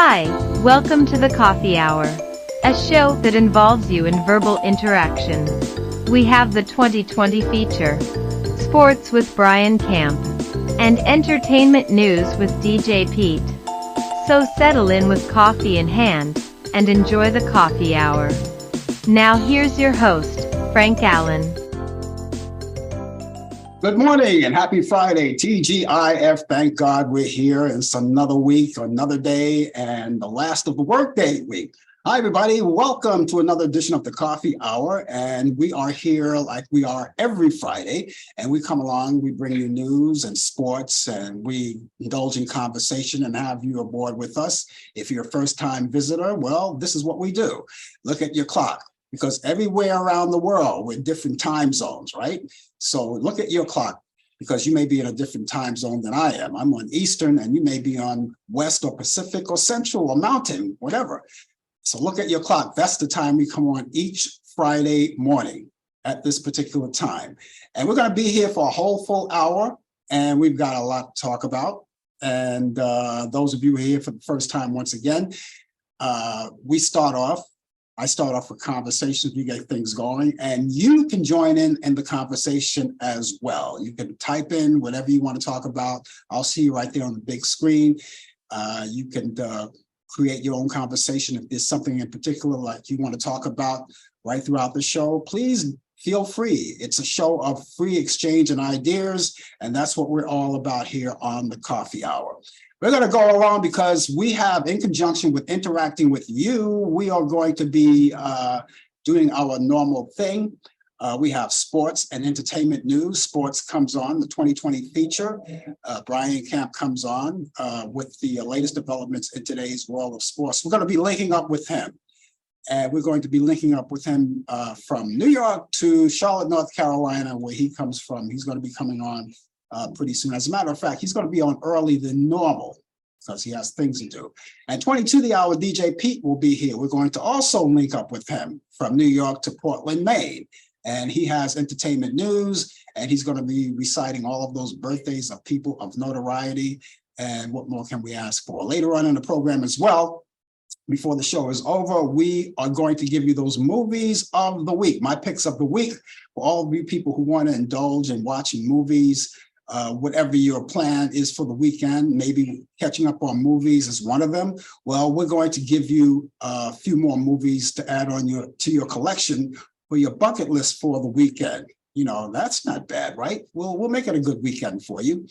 Hi, welcome to the Coffee Hour, a show that involves you in verbal interactions. We have the 2020 feature, Sports with Brian Camp, and Entertainment News with DJ Pete. So settle in with coffee in hand, and enjoy the Coffee Hour. Now here's your host, Frank Allan. Good morning and happy Friday, TGIF. Thank God we're here. It's another week, another day, and the last of the workday week. Hi, everybody. Welcome to another edition of the Coffee Hour. And we are here like we are every Friday. And we come along, we bring you news and sports, and we indulge in conversation and have you aboard with us. If you're a first-time visitor, well, this is what we do. Look at your clock. Because everywhere around the world, we're in different time zones, right? So look at your clock, because you may be in a different time zone than I am. I'm on Eastern, and you may be on West or Pacific or Central or Mountain, whatever. So look at your clock. That's the time we come on each Friday morning at this particular time. And we're going to be here for a whole full hour, and we've got a lot to talk about. And those of you who are here for the first time, once again, I start off with conversations, we get things going, and you can join in the conversation as well. You can type in whatever you want to talk about. I'll see you right there on the big screen. You can create your own conversation. If there's something in particular like you want to talk about right throughout the show, please feel free. It's a show of free exchange and ideas, and that's what we're all about here on the Coffee Hour. We're going to go along because we have, in conjunction with interacting with you, we are going to be doing our normal thing. We have sports and entertainment news. Sports comes on, the 2020 feature. Brian Camp comes on with the latest developments in today's world of sports. We're going to be linking up with him. And we're going to be linking up with him from New York to Charlotte, North Carolina, where he comes from. He's going to be coming on pretty soon. As a matter of fact, he's going to be on early than normal because he has things to do. And 22 the hour, DJ Pete will be here. We're going to also link up with him from New York to Portland, Maine. And he has entertainment news, and he's going to be reciting all of those birthdays of people of notoriety. And what more can we ask for? Later on in the program as well, before the show is over, we are going to give you those movies of the week, my picks of the week, for all of you people who want to indulge in watching movies. Whatever your plan is for the weekend, maybe catching up on movies is one of them. Well, we're going to give you a few more movies to add on to your collection for your bucket list for the weekend. You know, that's not bad, right? We'll make it a good weekend for you.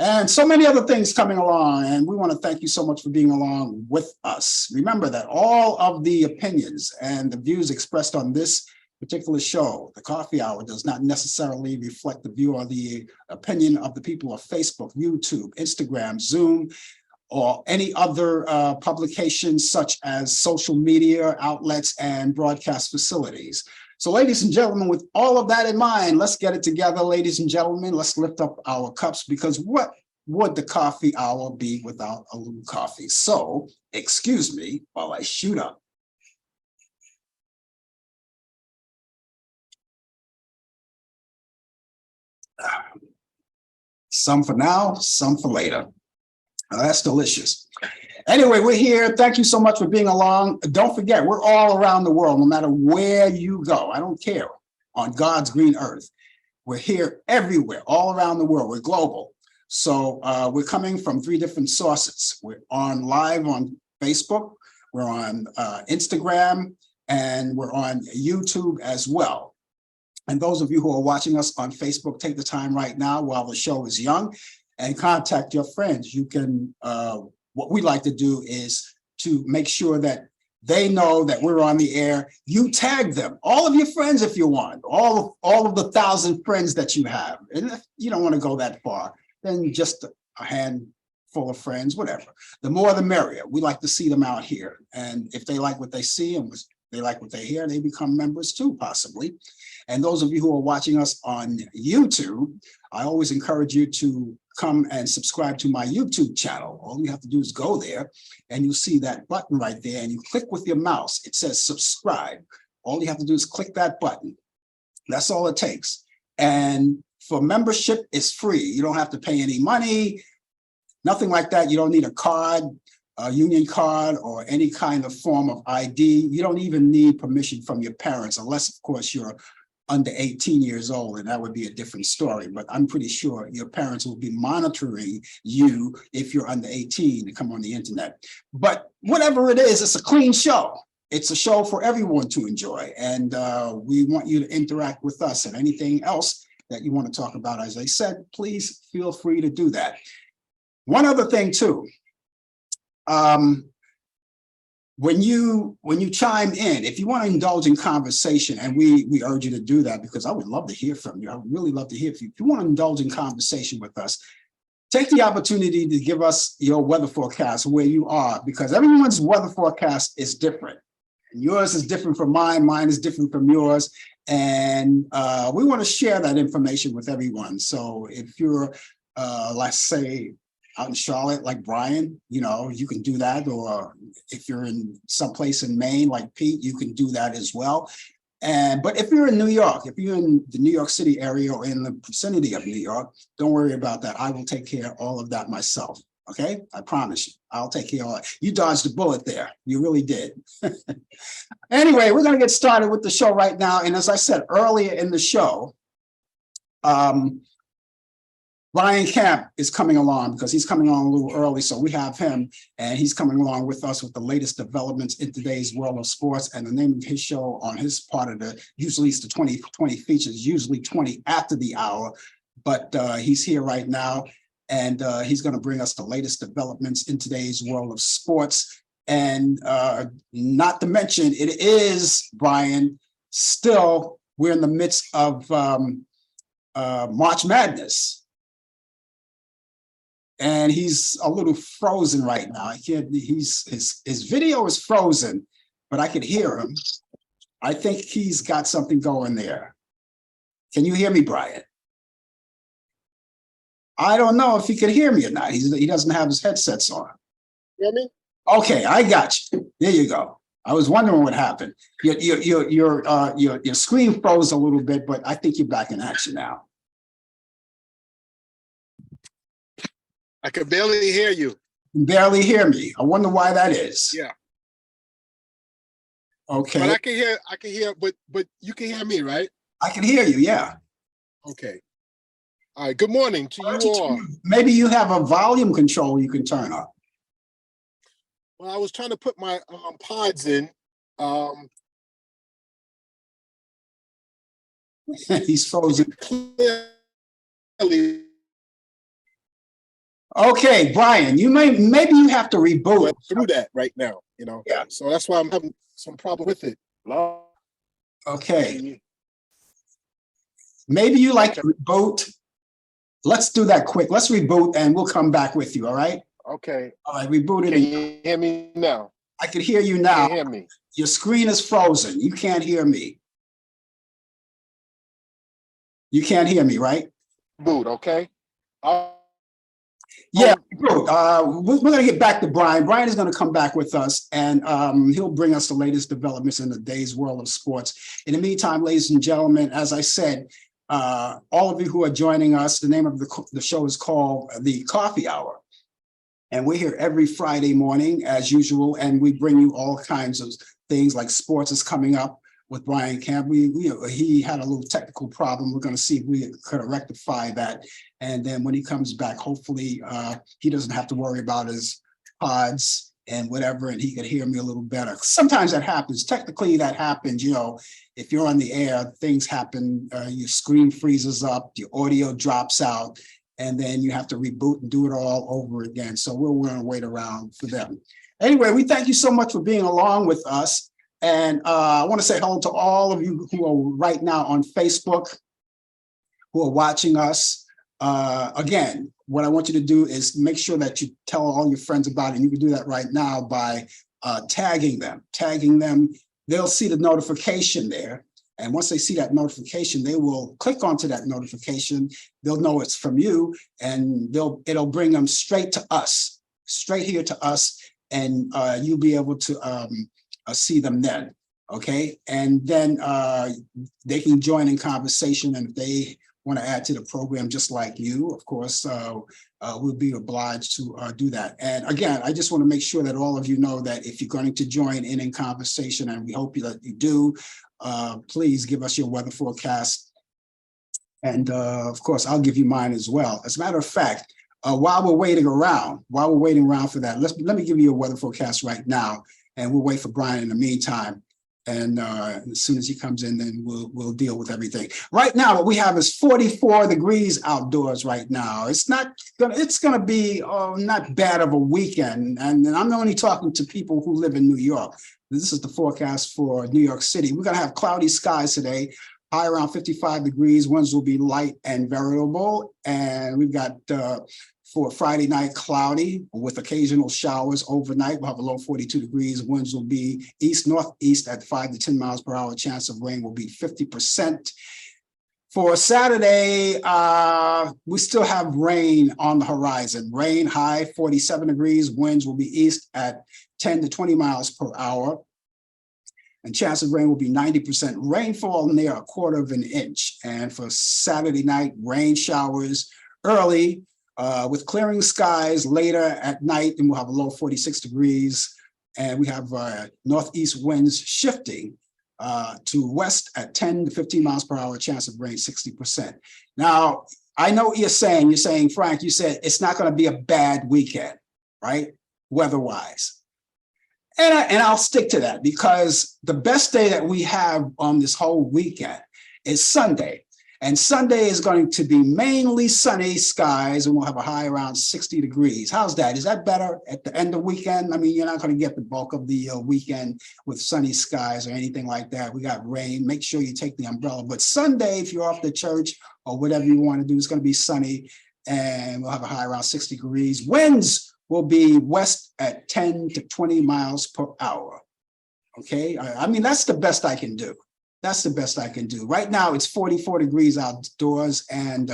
And so many other things coming along, and we want to thank you so much for being along with us. Remember that all of the opinions and the views expressed on this particular show, the Coffee Hour, does not necessarily reflect the view or the opinion of the people of Facebook, YouTube, Instagram, Zoom, or any other publications such as social media outlets and broadcast facilities. So, ladies and gentlemen, with all of that in mind, let's get it together, ladies and gentlemen. Let's lift up our cups, because what would the Coffee Hour be without a little coffee? So, excuse me while I shoot up. Some for now, some for later. That's delicious. Anyway, we're here. Thank you so much for being along. Don't forget, we're all around the world, no matter where you go. I don't care. On God's green earth. We're here everywhere, all around the world. We're global. So we're coming from 3 different sources. We're on live on Facebook. We're on Instagram, and we're on YouTube as well. And those of you who are watching us on Facebook, take the time right now while the show is young and contact your friends. You can, what we like to do is to make sure that they know that we're on the air. You tag them, all of your friends if you want, all of the 1,000 friends that you have. And if you don't want to go that far, then just a handful of friends, whatever. The more the merrier. We like to see them out here. And if they like what they see and they like what they hear, they become members too, possibly. And those of you who are watching us on YouTube, I always encourage you to come and subscribe to my YouTube channel. All you have to do is go there, and you'll see that button right there, and you click with your mouse. It says subscribe. All you have to do is click that button. That's all it takes. And for membership, it's free. You don't have to pay any money, nothing like that. You don't need a card. a union card or any kind of form of ID. You don't even need permission from your parents, unless, of course, you're under 18 years old, and that would be a different story. But I'm pretty sure your parents will be monitoring you if you're under 18 to come on the internet. But whatever it is, it's a clean show. It's a show for everyone to enjoy. And we want you to interact with us, and anything else that you want to talk about, as I said, please feel free to do that. One other thing too, when you chime in, if you want to indulge in conversation, and we urge you to do that, because I would love to hear from you. I would really love to hear from you. If you want to indulge in conversation with us, take the opportunity to give us your weather forecast where you are, because everyone's weather forecast is different. Yours is different from mine. Mine is different from yours. And we want to share that information with everyone. So if you're, let's say, out in Charlotte, like Brian, you can do that. Or if you're in someplace in Maine, like Pete, you can do that as well. But if you're in New York, if you're in the New York City area or in the vicinity of New York, don't worry about that. I will take care of all of that myself. Okay, I promise you, I'll take care of all that. You dodged a bullet there. You really did. Anyway, we're going to get started with the show right now. And as I said earlier in the show, Brian Camp is coming along, because he's coming on a little early. So we have him, and he's coming along with us with the latest developments in today's world of sports. And the name of his show on his part of usually it's the 20 features, usually 20 after the hour. But he's here right now. And he's going to bring us the latest developments in today's world of sports. And not to mention, it is, Brian, still, we're in the midst of March Madness. And he's a little frozen right now. I can't, his video is frozen, but I could hear him. I think he's got something going there. Can you hear me, Brian? I don't know if he could hear me or not. He doesn't have his headsets on. Hear me? Okay, I got you. There you go. I was wondering what happened. Your screen froze a little bit, but I think you're back in action now. I could barely hear you. You can barely hear me. I wonder why that is. Yeah. Okay. But I can hear, but you can hear me, right? I can hear you, yeah. Okay. All right, good morning to you all. Maybe you have a volume control you can turn up. Well, I was trying to put my pods in. He's frozen. Clearly. Okay, Brian, maybe you have to reboot through that right now, Yeah. So that's why I'm having some problem with it. Okay. Maybe you like to reboot. Let's do that quick. Let's reboot and we'll come back with you, all right? Okay. All right, reboot it. Can you hear me now? I can hear you now. Can you hear me? Your screen is frozen. You can't hear me. You can't hear me, right? Boot, okay. Yeah, good. We're going to get back to Brian. Brian is going to come back with us, and he'll bring us the latest developments in the day's world of sports. In the meantime, ladies and gentlemen, as I said, all of you who are joining us, the name of the show is called The Coffee Hour. And we're here every Friday morning, as usual, and we bring you all kinds of things like sports is coming up with Brian Camp. He had a little technical problem. We're going to see if we could rectify that. And then when he comes back, hopefully he doesn't have to worry about his pods and whatever, and he could hear me a little better. Sometimes that happens. Technically, that happens. If you're on the air, things happen. Your screen freezes up, your audio drops out, and then you have to reboot and do it all over again. So we're going to wait around for them. Anyway, we thank you so much for being along with us. And I want to say hello to all of you who are right now on Facebook, who are watching us. Again, what I want you to do is make sure that you tell all your friends about it. And you can do that right now by tagging them. They'll see the notification there. And once they see that notification, they will click onto that notification. They'll know it's from you, and it'll bring them straight to us, straight here to us, and you'll be able to see them then. Okay, and then they can join in conversation, and if they want to add to the program just like you, of course, we'll be obliged to do that. And again, I just want to make sure that all of you know that if you're going to join in conversation, and we hope that you do, please give us your weather forecast. And of course, I'll give you mine as well. As a matter of fact, while we're waiting around for that, let me give you a weather forecast right now, and we'll wait for Brian in the meantime. And as soon as he comes in, then we'll deal with everything. Right now, what we have is 44 degrees outdoors right now. It's gonna be not bad of a weekend. And I'm only talking to people who live in New York. This is the forecast for New York City. We're gonna have cloudy skies today, high around 55 degrees. Winds will be light and variable. And we've got for Friday night, cloudy with occasional showers overnight. We'll have a low 42 degrees. Winds will be east-northeast at 5 to 10 miles per hour. Chance of rain will be 50%. For Saturday, we still have rain on the horizon. Rain, high 47 degrees. Winds will be east at 10 to 20 miles per hour. And chance of rain will be 90%. Rainfall near 1/4 of an inch. And for Saturday night, rain showers early, with clearing skies later at night, and we'll have a low 46 degrees. And we have northeast winds shifting to west at 10 to 15 miles per hour, chance of rain 60%. Now, I know what you're saying, Frank, you said it's not going to be a bad weekend, right? Weather-wise. And I'll stick to that, because the best day that we have on this whole weekend is Sunday. And Sunday is going to be mainly sunny skies, and we'll have a high around 60 degrees. How's that? Is that better at the end of the weekend? I mean, you're not going to get the bulk of the weekend with sunny skies or anything like that. We got rain. Make sure you take the umbrella. But Sunday, if you're off to church or whatever you want to do, it's going to be sunny, and we'll have a high around 60 degrees. Winds will be west at 10 to 20 miles per hour. Okay, I mean, that's the best I can do. That's the best I can do. Right now, it's 44 degrees outdoors, and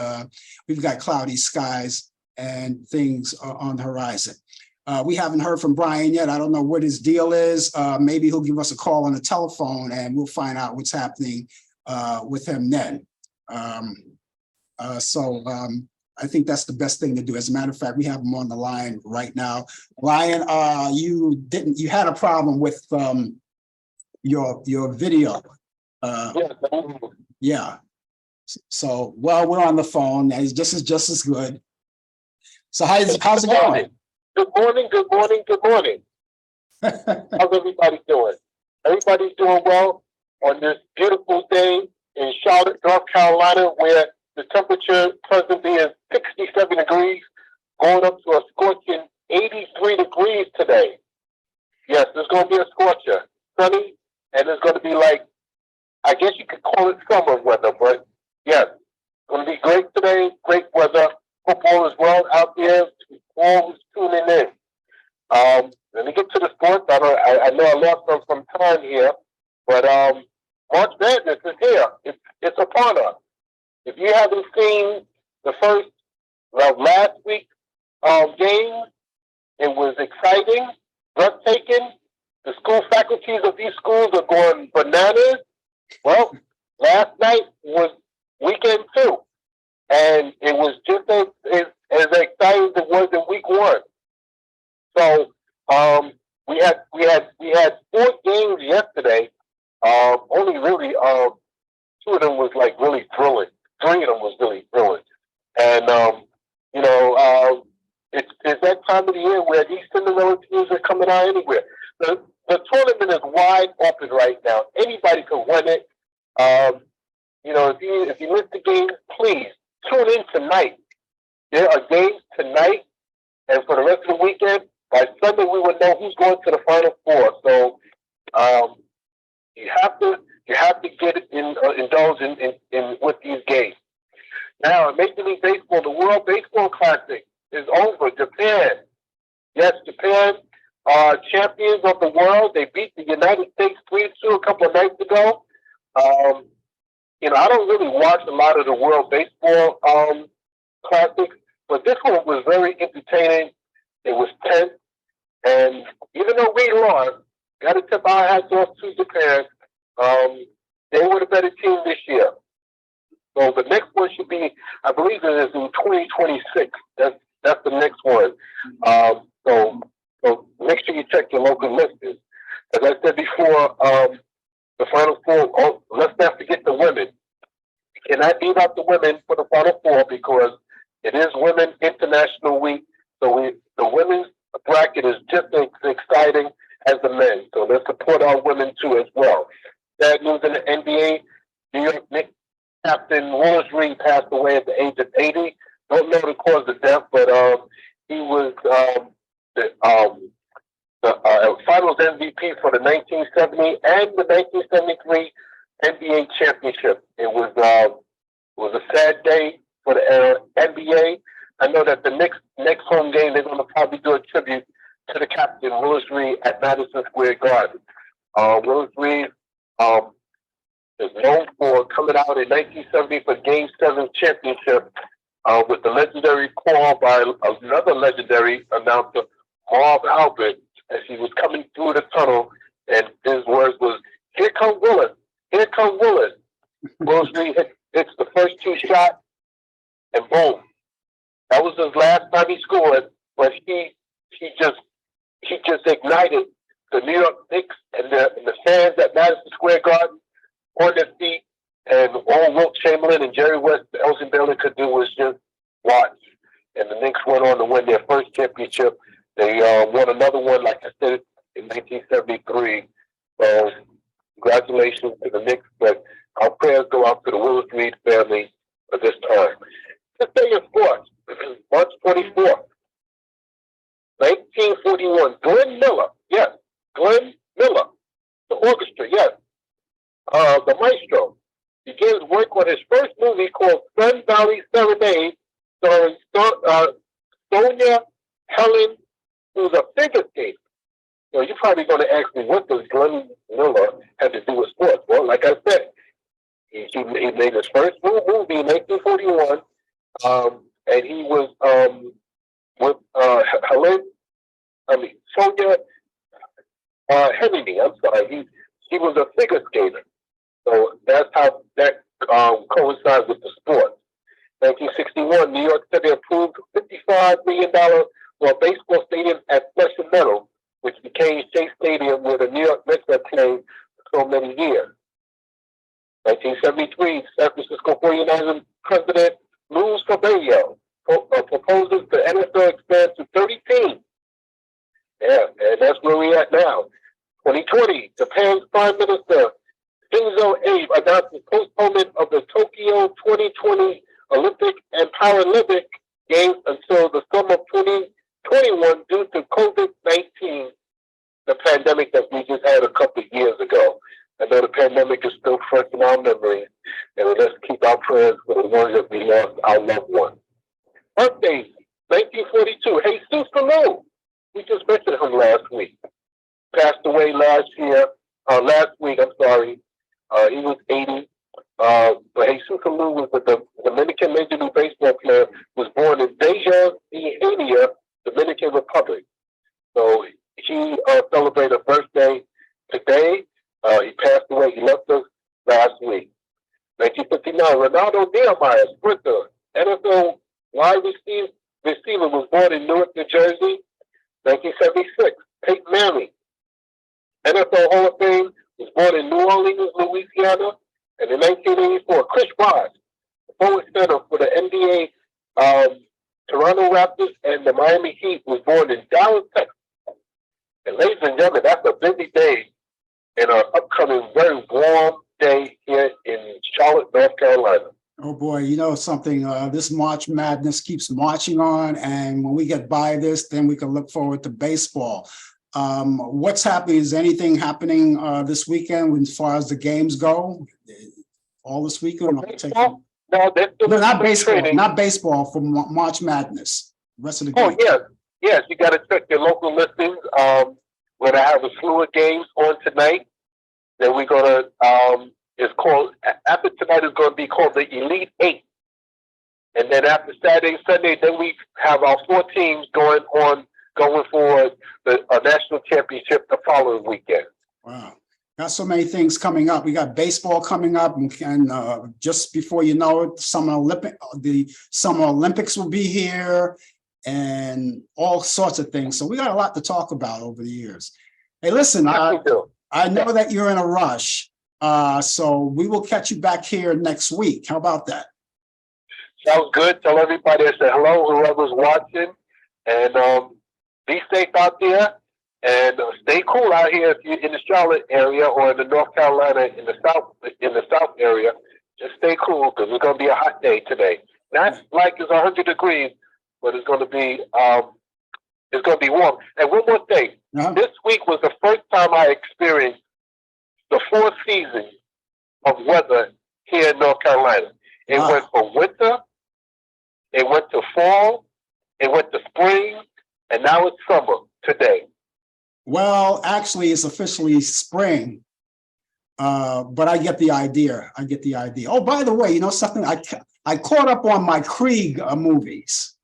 we've got cloudy skies and things on the horizon. We haven't heard from Brian yet. I don't know what his deal is. Maybe he'll give us a call on the telephone, and we'll find out what's happening with him then. I think that's the best thing to do. As a matter of fact, we have him on the line right now. Brian, you had a problem with your video. Yeah. So while we're on the phone, it's just as good. So how's it going? Good morning. How's everybody doing? Everybody's doing well on this beautiful day in Charlotte, North Carolina, where the temperature presently is 67 degrees, going up to a scorching 83 degrees today. Yes, there's going to be a scorcher, sunny, and it's going to be like, I guess you could call it summer weather, but yes, it's going to be great today, great weather. Hope all is well out there, all is tuning in. Let me get to the sports. I know I lost some time here, but March Madness is here. It's upon us. If you haven't seen the first last week's game, it was exciting, breathtaking. The school faculties of these schools are going bananas. Well, last night was weekend 2, and it was just as exciting as it was in week 1. So we had 4 games yesterday. Only really 2 of them was like really thrilling. 3 of them was really thrilling, and it's that time of the year where these Cinderella teams are coming out anywhere. The tournament is wide open right now. Anybody can win it. If you missed the game, please tune in tonight. There are games tonight, and for the rest of the weekend. By Sunday, we will know who's going to the Final Four. So you have to get indulged in with these games. Now, Major League Baseball, the World Baseball Classic is over. Japan, yes, Japan are champions of the world. They beat the United States 3-2 a couple of nights ago. I don't really watch a lot of the World Baseball Classics, but this one was very entertaining. It was tense, and even though we lost, got to tip our hats off to Japan. They were the better team this year. So the next one should be, I believe it is in 2026. That's the next one. So make sure you check your local listings. As I said before, the Final Four. Oh, let's not forget the women. You cannot leave out the women for the Final Four because it is Women International Week. So the women's bracket is just as exciting as the men. So let's support our women too as well. Bad news in the NBA. New York Knicks captain Willis Reed passed away at the age of 80. Don't know the cause of death, but he was the Finals MVP for the 1970 and the 1973 NBA championship. It was a sad day for the NBA. I know that the next home game they're going to probably do a tribute to the captain Willis Reed at Madison Square Garden. Willis Reed is known for coming out in 1970 for Game 7 championship with the legendary call by another legendary announcer, Marv Albert, as he was coming through the tunnel, and his words was, "Here comes Willis, here comes Willis." Willis Reed hits the first two shots, and boom. That was his last time he scored, but he just ignited the New York Knicks and the fans at Madison Square Garden on their feet, and all Wilt Chamberlain and Jerry West, the Elgin Baylor could do was just watch. And the Knicks went on to win their first championship. They won another one, like I said, in 1973. So congratulations to the Knicks, but our prayers go out to the Willis Reed family at this time. This day in sports, March 24th, 1941, Glenn Miller, yes, Glenn Miller, the orchestra, yes, the maestro, begins work on his first movie called Sun Valley Serenade, starring Sonia Helen, who's a figure skater. So you're probably going to ask me, what does Glenn Miller have to do with sports? Well, like I said, he made his first movie in 1941, and he was with Sonia Hemingway. I'm sorry, he was a figure skater. So that's how that coincides with the sports. 1961, New York City approved $55 million for a baseball stadium at Flushing Meadow, which became Shea Stadium, where the New York Mets have played for so many years. 1973, San Francisco 49ers President Lou Fabio proposes the NFL expand to 30 teams. Yeah, and that's where we're at now. 2020, Japan's Prime Minister Shinzo Abe announces postponement of the Tokyo 2020 Olympic and Paralympic Games until the summer of 2021 due to COVID-19, the pandemic that we just had a couple of years ago. I know the pandemic is still fresh in our memories, and let's keep our prayers for the ones that we lost, our loved ones. Birthdays, 1942, Jesus Falou. We just mentioned him last week. Passed away last week, I'm sorry. He was 80. But Jesus Falou was the Dominican Major League Baseball player, was born in Deja, Dominican Republic. So he celebrated a birthday today. He passed away. He left us last week. 1959, Ronaldo Nehemiah, sprinter, NFL wide receiver, was born in Newark, New Jersey. 1976, Peyton Manning, NFL Hall of Fame, was born in New Orleans, Louisiana. And in 1984, Chris Wise, forward center for the NBA Toronto Raptors and the Miami Heat, was born in Dallas, Texas. And ladies and gentlemen, that's a busy day in our upcoming very warm day here in Charlotte, North Carolina. Oh boy, you know something, this March Madness keeps marching on, and when we get by this, then we can look forward to baseball. What's happening? Is anything happening this weekend as far as the games go? All this weekend? No, not baseball. Training. Not baseball for March Madness. The rest of the games. Oh, yes. You got to check your local listings. We're gonna have a slew of games on tonight. Then we're gonna it's called after tonight is going to be called the Elite Eight, and then after Saturday, Sunday, then we have our 4 teams going for the national championship the following weekend. Wow. Got so many things coming up. We got baseball coming up, and just before you know it, the Summer Olympics will be here, and all sorts of things. So we got a lot to talk about over the years. Hey, listen, I know that you're in a rush, so we will catch you back here next week. How about that? Sounds good. Tell everybody I said hello, whoever's watching, and be safe out there. And stay cool out here if you're in the Charlotte area or in the North Carolina in the south area. Just stay cool because it's gonna be a hot day today. Not like it's 100 degrees, but it's gonna be warm. And one more thing, This week was the first time I experienced the 4 seasons of weather here in North Carolina. It went from winter, it went to fall, it went to spring, and now it's summer today. Well, actually, it's officially spring, but I get the idea. Oh, by the way, you know something? I caught up on my Krieg movies.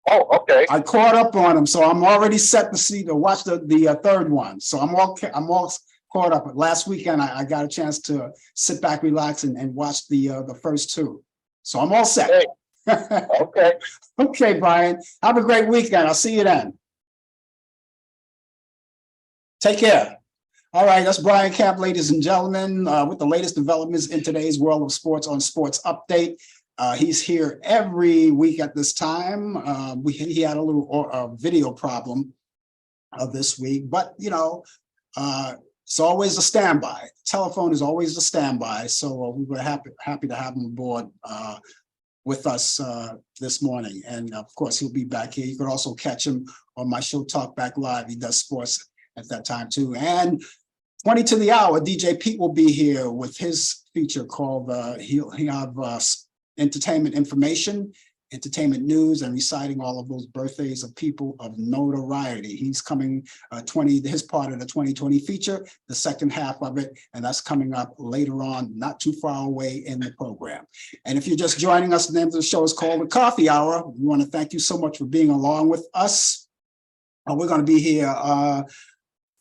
Oh, okay. I caught up on them, so I'm already set to watch the third one. So I'm all caught up. Last weekend, I got a chance to sit back, relax, and watch the first 2. So I'm all set. Hey. Okay. Okay, Brian. Have a great weekend. I'll see you then. Take care. All right, that's Brian Camp, ladies and gentlemen, with the latest developments in today's world of sports on Sports Update. He's here every week at this time. He had a little video problem this week, but you know, it's always a standby. Telephone is always a standby, so we were happy to have him aboard with us this morning. And of course, he'll be back here. You could also catch him on my show, Talk Back Live. He does sports at that time too. And 20 to the hour, DJ Pete will be here with his feature called he'll have entertainment information, entertainment news, and reciting all of those birthdays of people of notoriety. He's coming his part of the 2020 feature, the second half of it, and that's coming up later on, not too far away in the program. And if you're just joining us, the name of the show is called The Coffee Hour. We want to thank you so much for being along with us. We're going to be here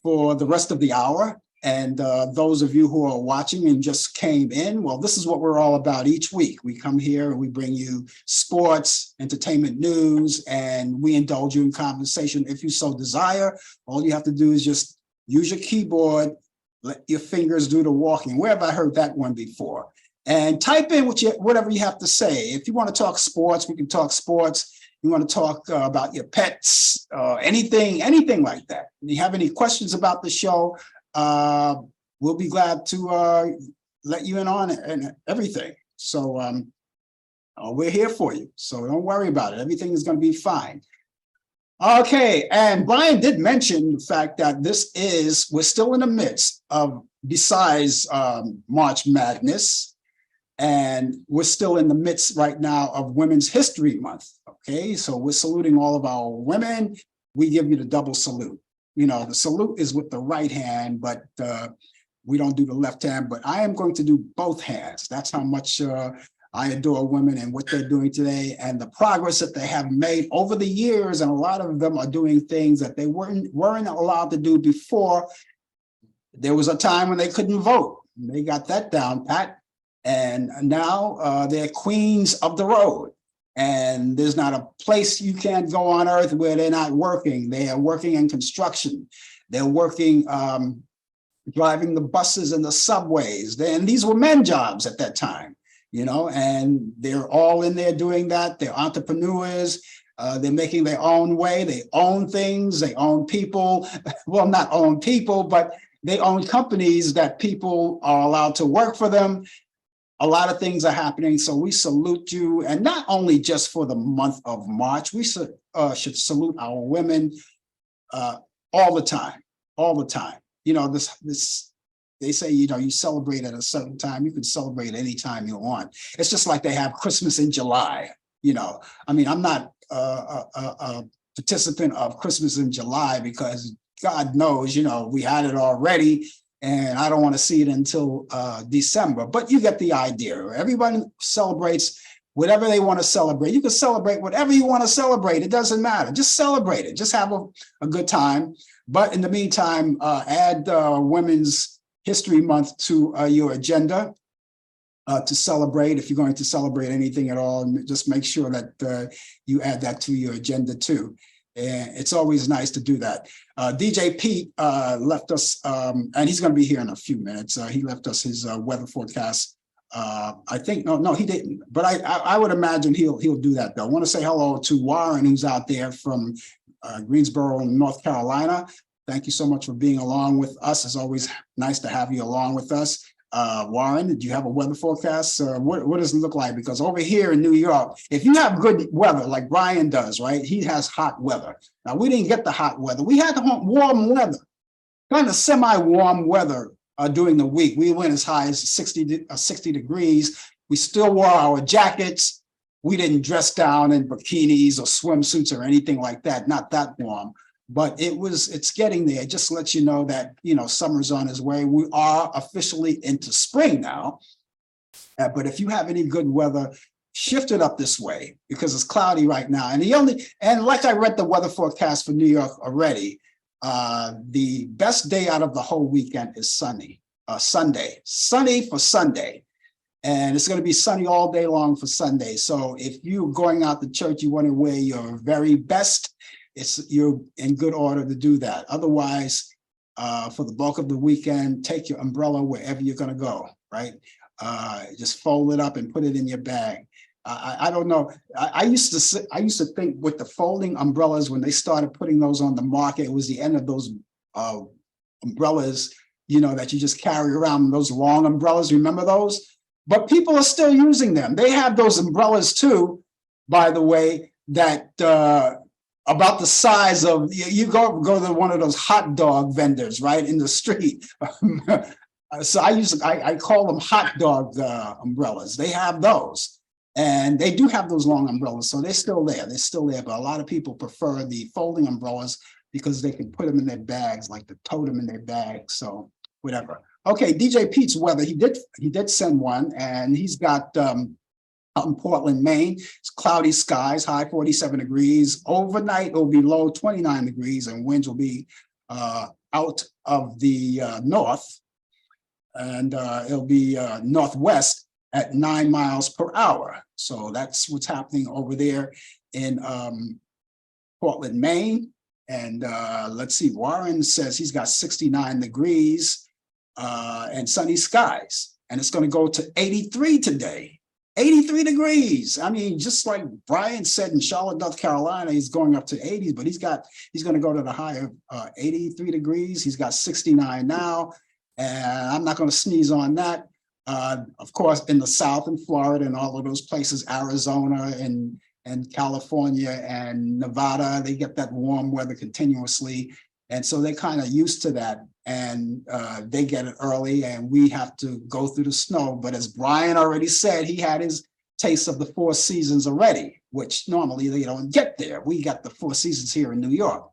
for the rest of the hour. And those of you who are watching and just came in, well, this is what we're all about each week. We come here and we bring you sports, entertainment news, and we indulge you in conversation. If you so desire, all you have to do is just use your keyboard, let your fingers do the walking. Where have I heard that one before? And type in whatever you have to say. If you want to talk sports, we can talk sports. You want to talk about your pets, anything like that. If you have any questions about the show, we'll be glad to let you in on it and everything. So we're here for you. So don't worry about it. Everything is going to be fine. Okay. And Brian did mention the fact that we're still in the midst of, besides March Madness, and we're still in the midst right now of Women's History Month. Okay. So we're saluting all of our women. We give you the double salute. You know, the salute is with the right hand, but we don't do the left hand, but I am going to do both hands. That's how much I adore women and what they're doing today and the progress that they have made over the years. And a lot of them are doing things that they weren't allowed to do before. There was a time when they couldn't vote. They got that down pat. And now they're queens of the road. And there's not a place you can go on earth where they're not working. They are working in construction. They're working, driving the buses and the subways. And these were men jobs at that time, you know, and they're all in there doing that. They're entrepreneurs. They're making their own way. They own things. They own people. Well, not own people, but they own companies that people are allowed to work for them. A lot of things are happening, so we salute you, and not only just for the month of March. We should salute our women all the time. You know, this they say, you know, you celebrate at a certain time. You can celebrate any time you want. It's just like they have Christmas in July. You know, I mean, I'm not a participant of Christmas in July because God knows, you know, we had it already. And I don't want to see it until December, but you get the idea. Everybody celebrates whatever they want to celebrate. You can celebrate whatever you want to celebrate. It doesn't matter. Just celebrate it. Just have a good time. But in the meantime, add Women's History Month to your agenda to celebrate. If you're going to celebrate anything at all, just make sure that you add that to your agenda too. And it's always nice to do that. DJ Pete left us, and he's going to be here in a few minutes. He left us his weather forecast. I think no, he didn't. But I would imagine he'll do that though. I want to say hello to Warren, who's out there from Greensboro, North Carolina. Thank you so much for being along with us. It's always nice to have you along with us. Warren, did you have a weather forecast? What does it look like? Because over here in New York, if you have good weather like Brian does, right? He has hot weather. Now, we didn't get the hot weather. We had the warm weather, kind of semi-warm weather during the week. We went as high as 60 degrees. We still wore our jackets. We didn't dress down in bikinis or swimsuits or anything like that, not that warm. But it's getting there. It just lets you know that, summer's on its way. We are officially into spring now. But if you have any good weather, shift it up this way because it's cloudy right now. And like I read the weather forecast for New York already, the best day out of the whole weekend is sunny, Sunday for Sunday. And it's going to be sunny all day long for Sunday. So if you're going out to church, you want to wear your very best. You're in good order to do that. Otherwise, for the bulk of the weekend, take your umbrella wherever you're going to go, right? Just fold it up and put it in your bag. I don't know. I used to think with the folding umbrellas, when they started putting those on the market, it was the end of those umbrellas, that you just carry around, those long umbrellas. Remember those? But people are still using them. They have those umbrellas too, by the way, that about the size of, you go to one of those hot dog vendors, right, in the street. So I call them hot dog umbrellas. They have those. And they do have those long umbrellas. So they're still there. They're still there. But a lot of people prefer the folding umbrellas because they can put them in their bags, like to tote them in their bags. So whatever. Okay, DJ Pete's weather. He did send one, and he's got out in Portland, Maine, it's cloudy skies, high 47 degrees. Overnight, it'll be low 29 degrees, and winds will be out of the north, and it'll be northwest at 9 miles per hour. So that's what's happening over there in Portland, Maine. And let's see, Warren says he's got 69 degrees and sunny skies, and it's going to go to 83 today. 83 degrees. I mean, just like Brian said in Charlotte, North Carolina, he's going up to 80s, but he's going to go to the high of 83 degrees. He's got 69 now, and I'm not going to sneeze on that. Of course, in the South and Florida and all of those places, Arizona and California and Nevada, they get that warm weather continuously. And so they're kind of used to that, and they get it early, and we have to go through the snow. But as Brian already said, he had his taste of the 4 seasons already, which normally they don't get there. We got the 4 seasons here in New York.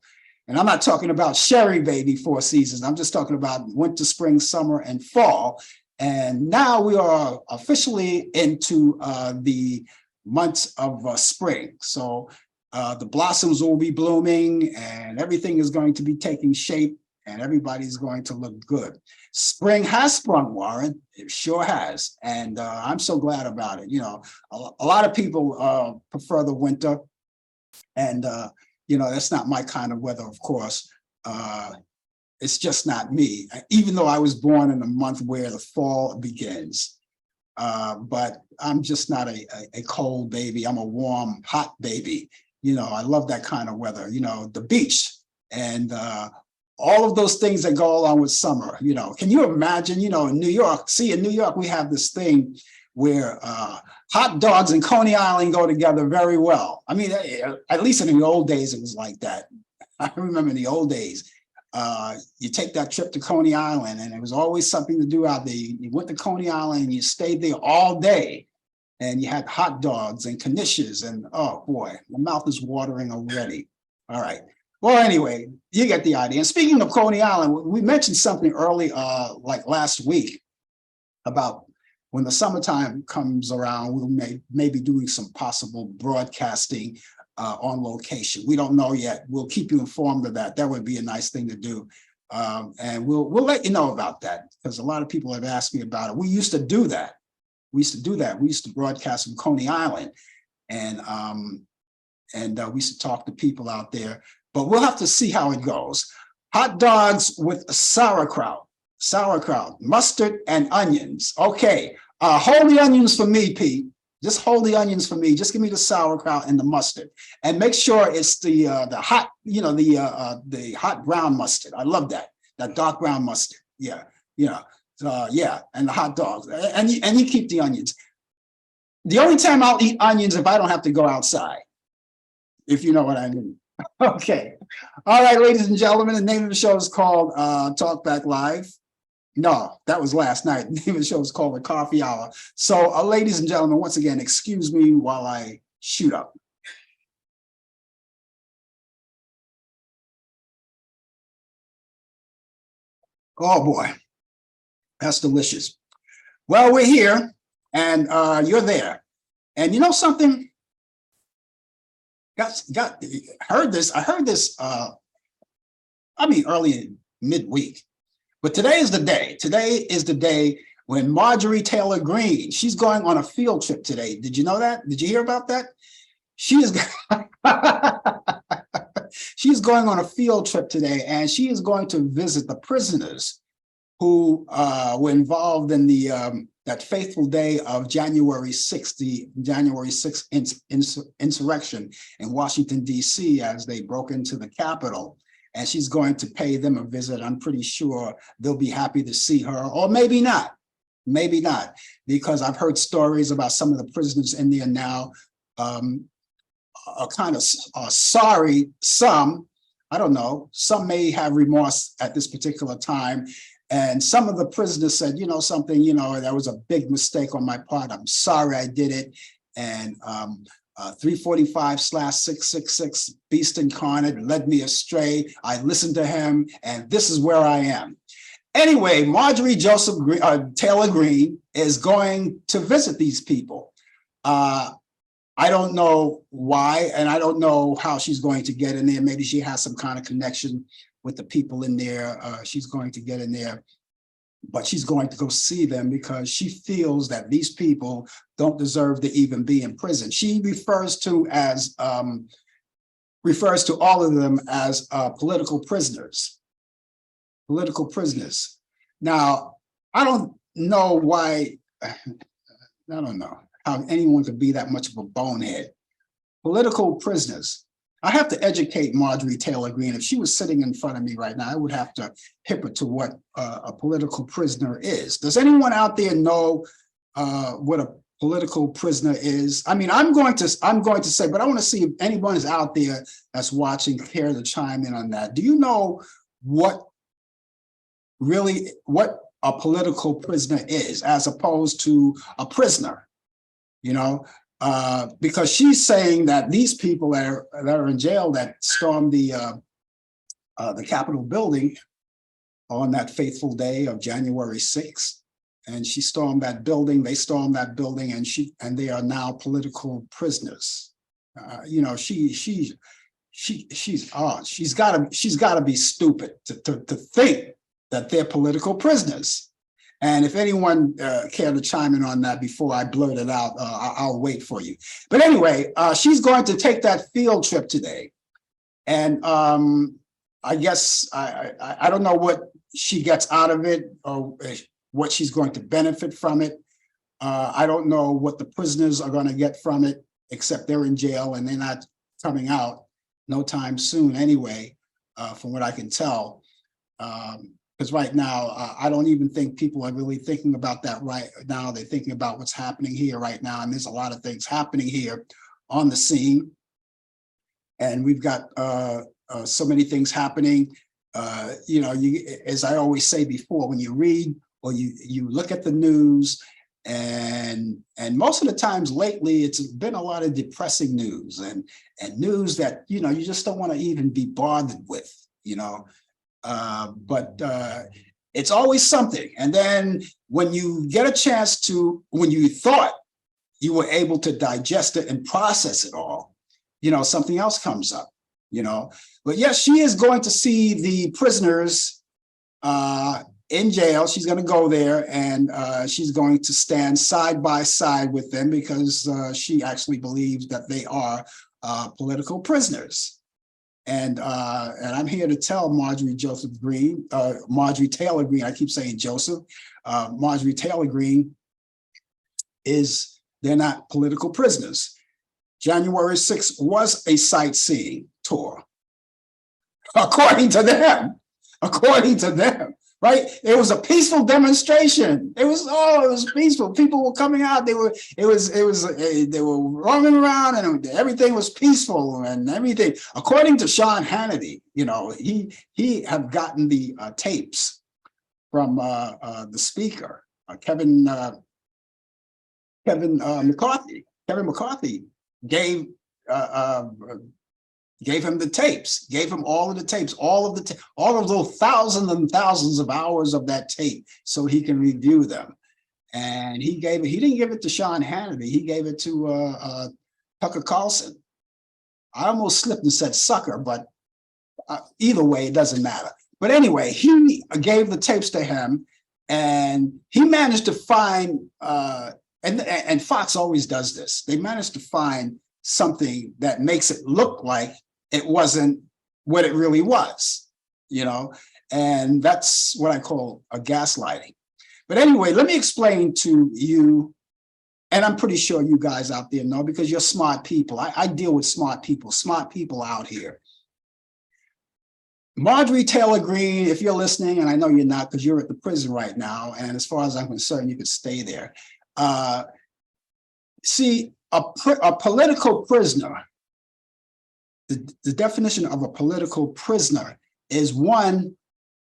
And I'm not talking about Sherry Baby 4 seasons. I'm just talking about winter, spring, summer, and fall. And now we are officially into the months of spring. So the blossoms will be blooming, and everything is going to be taking shape, and everybody's going to look good. Spring has sprung, Warren. It sure has. And I'm so glad about it. A lot of people prefer the winter, and that's not my kind of weather, of course. It's just not me, even though I was born in a month where the fall begins. But I'm just not a cold baby. I'm a warm, hot baby. I love that kind of weather, the beach and all of those things that go along with summer. Can you imagine, in New York, in New York, we have this thing where hot dogs and Coney Island go together very well. I mean, at least in the old days, it was like that. I remember in the old days, you take that trip to Coney Island, and it was always something to do out there. You went to Coney Island and you stayed there all day. And you had hot dogs and knishes, and oh boy, my mouth is watering already. All right. Well, anyway, you get the idea. And speaking of Coney Island, we mentioned something early, like last week, about when the summertime comes around, we'll maybe doing some possible broadcasting on location. We don't know yet. We'll keep you informed of that. That would be a nice thing to do. And we'll let you know about that, because a lot of people have asked me about it. We used to do that. We used to broadcast from Coney Island, and we used to talk to people out there. But we'll have to see how it goes. Hot dogs with sauerkraut, mustard and onions. Okay, hold the onions for me, Pete. Just hold the onions for me. Just give me the sauerkraut and the mustard, and make sure it's the hot, the hot brown mustard. I love that dark brown mustard. Yeah, yeah, and the hot dogs, and you keep the onions. The only time I'll eat onions if I don't have to go outside, if you know what I mean. Okay, all right, ladies and gentlemen, the name of the show is called Talk Back Live. No, that was last night. The name of the show is called The Coffee Hour. So, ladies and gentlemen, once again, excuse me while I shoot up. Oh boy, that's delicious. Well, we're here, and you're there. And you know something? I heard this early in midweek. But today is the day. Today is the day when Marjorie Taylor Greene, she's going on a field trip today. Did you know that? Did you hear about that? She is she's going on a field trip today, and she is going to visit the prisoners who were involved in the that fateful day of January 6th, the January 6th insurrection in Washington, D.C., as they broke into the Capitol. And she's going to pay them a visit. I'm pretty sure they'll be happy to see her, or maybe not, because I've heard stories about some of the prisoners in there now are kind of sorry. Some, I don't know, some may have remorse at this particular time. And some of the prisoners said, you know, something, that was a big mistake on my part. I'm sorry I did it. And 345/666 Beast Incarnate led me astray. I listened to him, and this is where I am. Anyway, Marjorie Taylor Greene is going to visit these people. I don't know why, and I don't know how she's going to get in there. Maybe she has some kind of connection with the people in there. She's going to get in there, but she's going to go see them because she feels that these people don't deserve to even be in prison. She refers to all of them as political prisoners. Political prisoners. Now, I don't know why. I don't know how anyone could be that much of a bonehead. Political prisoners. I have to educate Marjorie Taylor Greene. If she was sitting in front of me right now, I would have to hip her to what a political prisoner is. Does anyone out there know what a political prisoner is? I mean, I'm going to say, but I want to see if anyone is out there that's watching care to chime in on that. Do you know what a political prisoner is, as opposed to a prisoner? Because she's saying that these people that are in jail that stormed the Capitol building on that fateful day of January 6th, and she stormed that building. They stormed that building, and they are now political prisoners. She's got to be stupid to think that they're political prisoners. And if anyone care to chime in on that before I blurt it out, I'll wait for you. But anyway, she's going to take that field trip today. And I guess I don't know what she gets out of it or what she's going to benefit from it. I don't know what the prisoners are going to get from it, except they're in jail and they're not coming out no time soon anyway, from what I can tell. Because right now, I don't even think people are really thinking about that right now. They're thinking about what's happening here right now. And there's a lot of things happening here on the scene. And we've got so many things happening. As I always say before, when you read or you look at the news, and most of the times lately, it's been a lot of depressing news and news that, you just don't want to even be bothered with, but it's always something. And then when you get a chance when you thought you were able to digest it and process it all, something else comes up, But yes, she is going to see the prisoners in jail. She's going to go there and she's going to stand side by side with them because she actually believes that they are political prisoners. And I'm here to tell Marjorie Taylor Greene, I keep saying Joseph, Marjorie Taylor Greene they're not political prisoners. January 6th was a sightseeing tour, according to them, right? It was a peaceful demonstration. It was peaceful. People were coming out. They were roaming around and everything was peaceful and everything. According to Sean Hannity, he had gotten the tapes from the speaker, Kevin McCarthy. Kevin McCarthy gave him the tapes, gave him all of the tapes, all of those thousands and thousands of hours of that tape so he can review them. And he didn't give it to Sean Hannity, he gave it to Tucker Carlson. I almost slipped and said sucker, but either way, it doesn't matter. But anyway, he gave the tapes to him and he managed to find, and Fox always does this, they managed to find something that makes it look like it wasn't what it really was, and that's what I call a gaslighting. But anyway, let me explain to you, and I'm pretty sure you guys out there know because you're smart people. I deal with smart people out here. Marjorie Taylor Greene, if you're listening, and I know you're not because you're at the prison right now, and as far as I'm concerned, you could stay there. See, a political prisoner, the definition of a political prisoner is one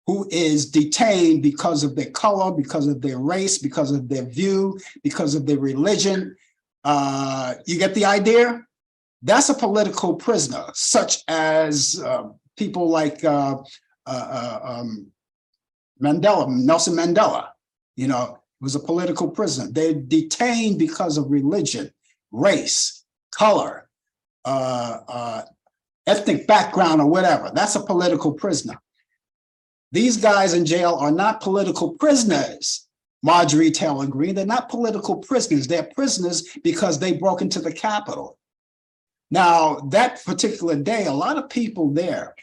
who is detained because of their color, because of their race, because of their view, because of their religion. You get the idea? That's a political prisoner, such as people like Nelson Mandela, was a political prisoner. They're detained because of religion, race, color, ethnic background, or whatever. That's a political prisoner. These guys in jail are not political prisoners, Marjorie Taylor Greene. They're not political prisoners. They're prisoners because they broke into the Capitol. Now, that particular day, a lot of people there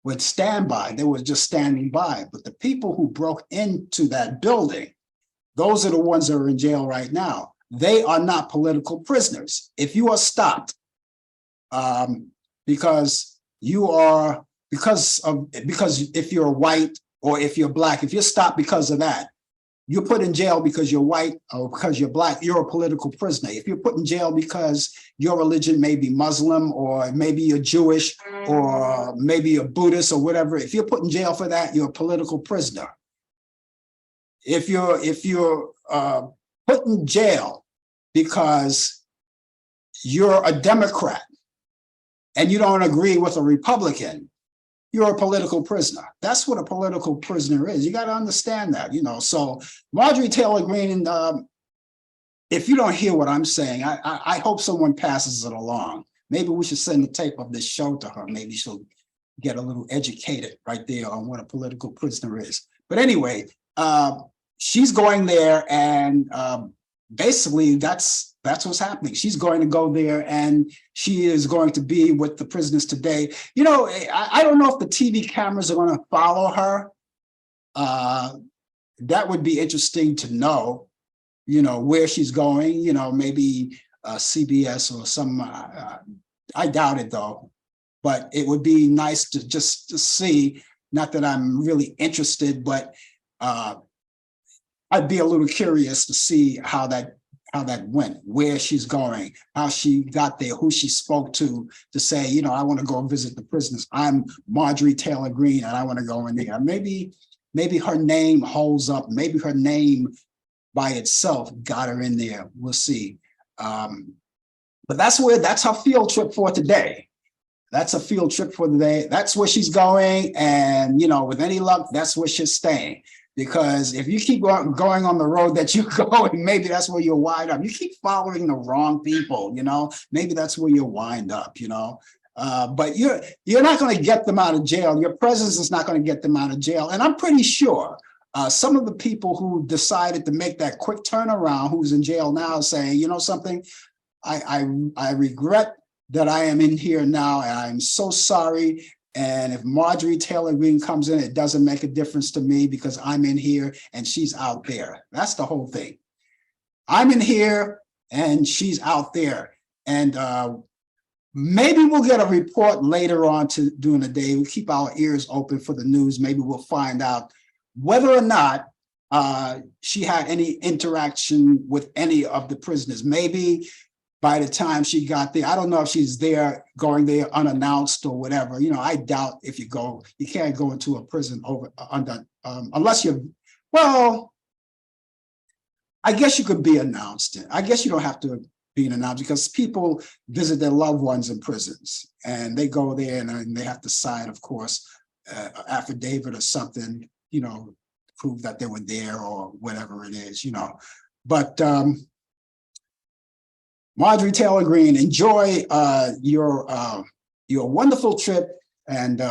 would stand by. They were just standing by. But the people who broke into that building, those are the ones that are in jail right now. They are not political prisoners. If you are stopped because if you're white or if you're black, if you're stopped because of that, you're put in jail because you're white or because you're black, you're a political prisoner. If you're put in jail because your religion may be Muslim or maybe you're Jewish or maybe you're Buddhist or whatever, if you're put in jail for that, you're a political prisoner. If you're put in jail because you're a Democrat and you don't agree with a Republican, you're a political prisoner. That's what a political prisoner is. You got to understand that, So Marjorie Taylor Greene, if you don't hear what I'm saying, I hope someone passes it along. Maybe we should send the tape of this show to her. Maybe she'll get a little educated right there on what a political prisoner is. But anyway, she's going there and basically that's what's happening. She's going to go there and she is going to be with the prisoners today. I don't know if the TV cameras are going to follow her. That would be interesting to know, where she's going, maybe CBS or some, I doubt it though, but it would be nice to just to see, not that I'm really interested, but I'd be a little curious to see how that went, where she's going, how she got there, who she spoke to say, I want to go visit the prisoners. I'm Marjorie Taylor Greene and I want to go in there. Maybe her name holds up. Maybe her name by itself got her in there. We'll see. But that's her field trip for today. That's a field trip for the day. That's where she's going. And, with any luck, that's where she's staying. Because if you keep going on the road that you're going, maybe that's where you'll wind up. You keep following the wrong people, maybe that's where you'll wind up, But you're not going to get them out of jail. Your presence is not going to get them out of jail. And I'm pretty sure some of the people who decided to make that quick turnaround, who's in jail now, saying, you know something, I regret that I am in here now, and I'm so sorry. And if Marjorie Taylor Greene comes in, it doesn't make a difference to me because I'm in here and she's out there. That's the whole thing. I'm in here and she's out there. And maybe we'll get a report later on during the day. We'll keep our ears open for the news. Maybe we'll find out whether or not she had any interaction with any of the prisoners. Maybe by the time she got there, I don't know if she's going there unannounced or whatever. You know, I doubt if you can't go into a prison unless you're, well, I guess you could be announced. I guess you don't have to be announced because people visit their loved ones in prisons and they go there and they have to sign, of course, affidavit or something, you know, prove that they were there or whatever it is, you know. But Marjorie Taylor Greene, enjoy your wonderful trip, and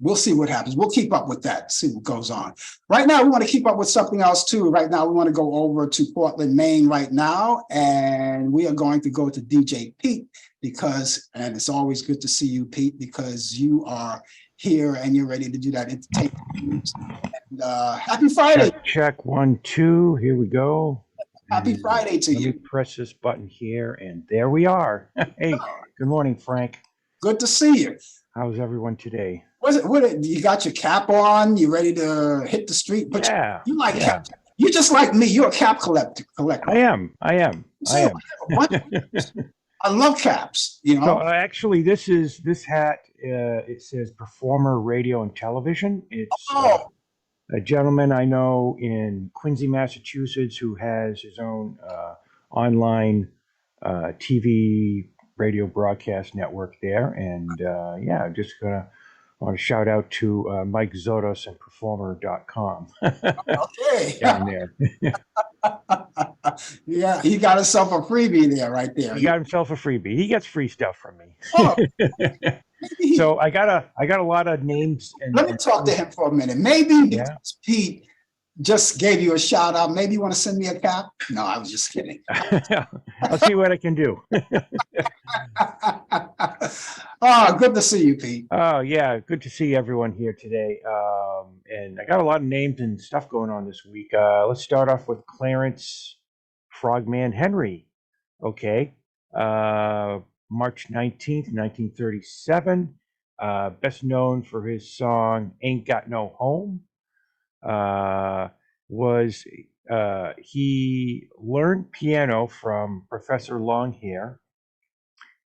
we'll see what happens. We'll keep up with that, see what goes on. Right now, we want to keep up with something else too. Right now, we want to go over to Portland, Maine right now, and we are going to go to DJ Pete and it's always good to see you, Pete, because you are here and you're ready to do that entertainment. And, happy Friday. Check 1, 2, here we go. Happy Friday to you. Let me press this button here, and there we are. Hey, good morning, Frank. Good to see you. How's everyone today? You got your cap on? You ready to hit the street? But yeah. You like cap. You just like me. You're a cap collector. I am. I love caps. You know. So actually, this hat. It says Performer Radio and Television. It's a gentleman I know in Quincy, Massachusetts, who has his own online TV radio broadcast network there. And yeah, just want to shout out to Mike Zotos and Performer.com. Okay. Down there. Yeah, he got himself a freebie there, right there. He got himself a freebie. He gets free stuff from me. Oh. So I got a lot of names. Let me talk to him for a minute. Maybe because Pete just gave you a shout out. Maybe you want to send me a cap? No, I was just kidding. I'll see what I can do. Oh, good to see you, Pete. Oh yeah, good to see everyone here today. And I got a lot of names and stuff going on this week. Let's start off with Clarence Frogman Henry. Okay. March 19th, 1937, best known for his song Ain't Got No Home. He learned piano from Professor Longhair,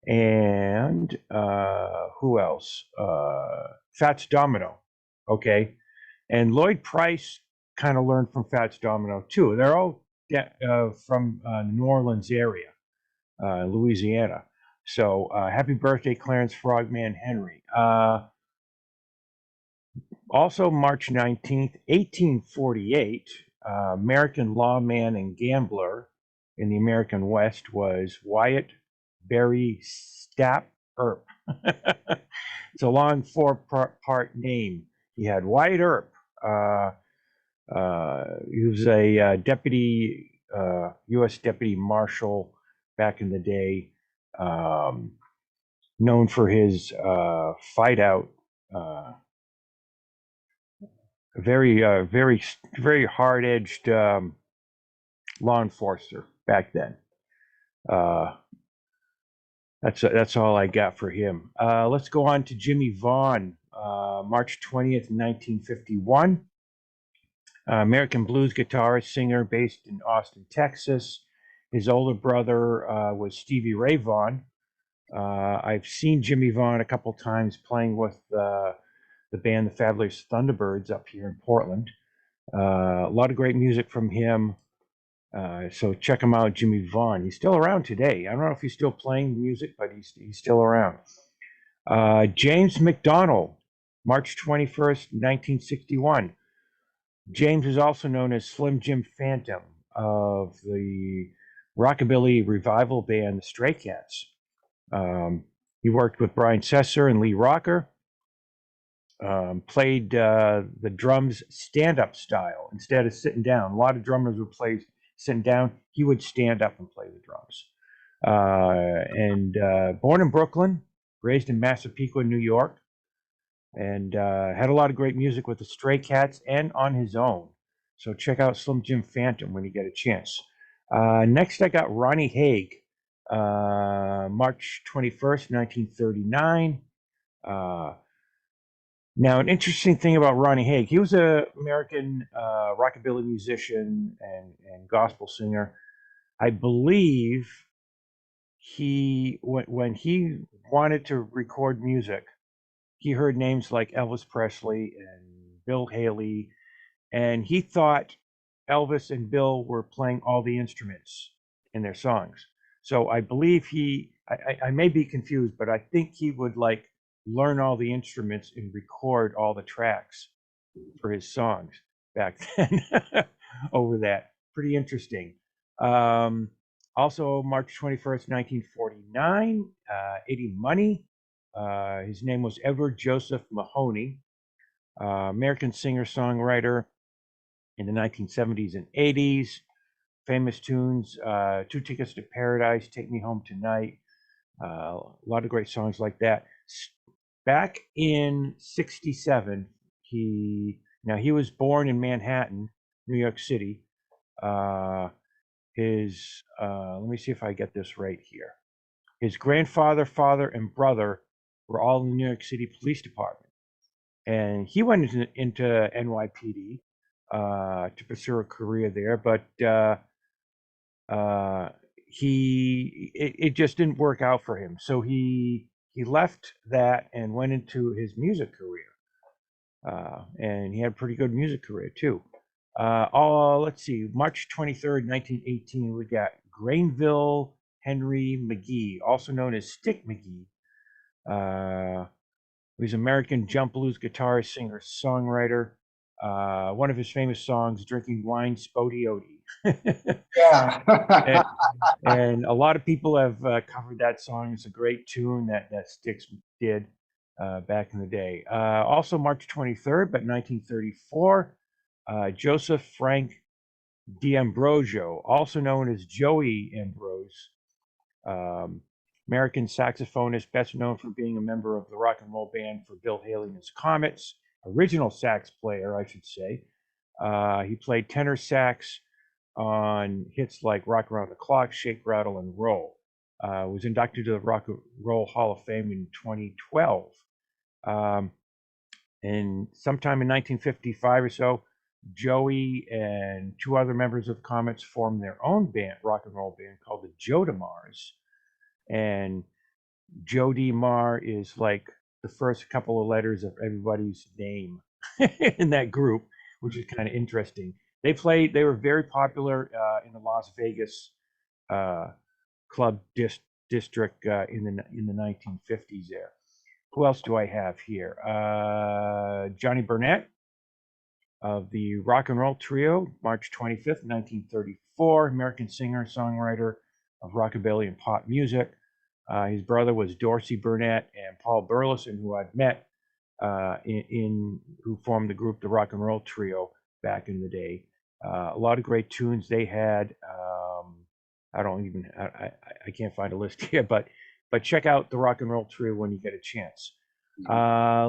and who else? Fats Domino, okay? And Lloyd Price kind of learned from Fats Domino too. They're all from the New Orleans area, Louisiana. So happy birthday, Clarence Frogman Henry. Also March 19th, 1848, American lawman and gambler in the American West was Wyatt Berry Stapp Earp. It's a long four-part name. He had Wyatt Earp. He was a deputy, U.S. deputy marshal back in the day, known for his fight out, very hard-edged law enforcer back then. That's all I got for him. Let's go on to Jimmy Vaughn, March 20th, 1951. American blues guitarist, singer, based in Austin, Texas. His older brother was Stevie Ray Vaughan. I've seen Jimmy Vaughn a couple times playing with the band the Fabulous Thunderbirds up here in Portland. A lot of great music from him. So check him out, Jimmy Vaughn. He's still around today. I don't know if he's still playing music, but he's still around. James McDonald, March 21st, 1961. James is also known as Slim Jim Phantom of the rockabilly revival band, the Stray Cats. He worked with Brian Setzer and Lee Rocker. Played the drums stand-up style instead of sitting down. A lot of drummers would play sitting down. He would stand up and play the drums. Born in Brooklyn, raised in Massapequa, New York, and had a lot of great music with the Stray Cats and on his own. So check out Slim Jim Phantom when you get a chance. Next, I got Ronnie Haig, March 21st, 1939. Now, an interesting thing about Ronnie Haig, he was an American rockabilly musician and gospel singer. I believe when he wanted to record music, he heard names like Elvis Presley and Bill Haley, and he thought Elvis and Bill were playing all the instruments in their songs. So I believe I may be confused, but I think he would like learn all the instruments and record all the tracks for his songs back then over that. Pretty interesting. Also, March 21st, 1949, Eddie Money. His name was Edward Joseph Mahoney, American singer-songwriter in the 1970s and 80s. Famous tunes, Two Tickets to Paradise, Take Me Home Tonight, a lot of great songs like that. Back in 67, he was born in Manhattan, New York City. Let me see if I get this right here. His grandfather, father, and brother were all in the New York City Police Department. And he went into NYPD to pursue a career there, but it just didn't work out for him. So he left that and went into his music career. And he had a pretty good music career too. Let's see, March 23rd, 1918, we got Granville Henry McGee, also known as Stick McGee. He's an American jump blues guitarist, singer, songwriter. One of his famous songs, Drinking Wine, Spody Odie. Yeah. and a lot of people have covered that song. It's a great tune that Styx did back in the day. Also March 23rd, but 1934, Joseph Frank D'Ambrosio, also known as Joey Ambrose, American saxophonist, best known for being a member of the rock and roll band for Bill Haley and his Comets, original sax player, I should say. He played tenor sax on hits like Rock Around the Clock, Shake, Rattle, and Roll. Was inducted to the Rock and Roll Hall of Fame in 2012. And sometime in 1955 or so, Joey and two other members of Comets formed their own band, rock and roll band called the Jodimars. And Jody Marr is like the first couple of letters of everybody's name in that group, which is kind of interesting. They were very popular in the Las Vegas club district in the 1950s there. Who else do I have here? Johnny Burnett of the Rock and Roll Trio, March 25th, 1934, American singer, songwriter of rockabilly and pop music. His brother was Dorsey Burnett and Paul Burleson, who I've met, who formed the group, the Rock and Roll Trio, back in the day. A lot of great tunes they had. I can't find a list here, but check out the Rock and Roll Trio when you get a chance.